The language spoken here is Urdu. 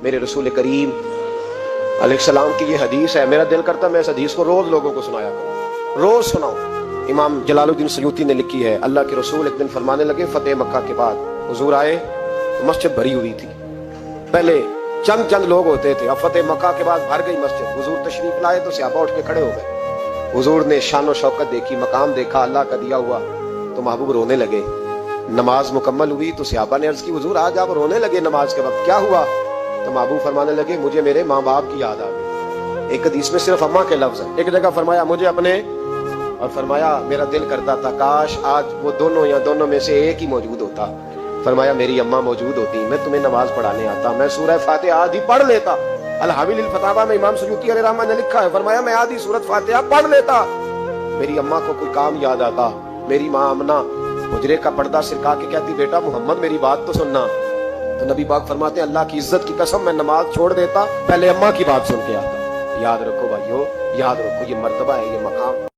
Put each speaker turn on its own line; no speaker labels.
میرے رسول کریم علیہ السلام کی یہ حدیث ہے. میرا دل کرتا میں اس حدیث کو روز لوگوں کو سنایا کروں, روز سناؤں. امام جلال الدین سیوطی نے لکھی ہے, اللہ کے رسول ایک دن فرمانے لگے فتح مکہ کے بعد حضور آئے, مسجد بھری ہوئی تھی. پہلے چند لوگ ہوتے تھے, اب فتح مکہ کے بعد بھر گئی مسجد. حضور تشریف لائے تو صحابہ اٹھ کے کھڑے ہو گئے. حضور نے شان و شوکت دیکھی, مقام دیکھا اللہ کا دیا ہوا, تو محبوب رونے لگے. نماز مکمل ہوئی تو صحابہ نے عرض کی حضور آج آپ رونے لگے نماز کے وقت, کیا ہوا؟ تو محبوب فرمانے لگے مجھے میرے ماں باپ کی یاد آ گئی. ایک حدیث میں صرف اماں کے لفظ ہیں, ایک جگہ فرمایا مجھے اپنے, اور فرمایا میرا دل کرتا تھا کاش آج وہ دونوں یا دونوں میں سے ایک ہی موجود ہوتا. فرمایا میری اماں موجود ہوتی, میں تمہیں نماز پڑھانے آتا, میں سورہ فاتحہ آدھی پڑھ لیتا. الحاوی الفتاوی میں امام سیوطی علیہ الرحمہ نے لکھا ہے, فرمایا میں آدھی سورۃ فاتحہ پڑھ لیتا. میری اماں کو کوئی کام یاد آتا, میری ماں آمنہ حجرے کا پردہ سرکا کے کہتی بیٹا محمد میری بات تو سننا. تو نبی پاک فرماتے ہیں اللہ کی عزت کی قسم میں نماز چھوڑ دیتا, پہلے اماں کی بات سن کے آتا. یاد رکھو بھائیو, یاد رکھو, یہ مرتبہ ہے, یہ مقام.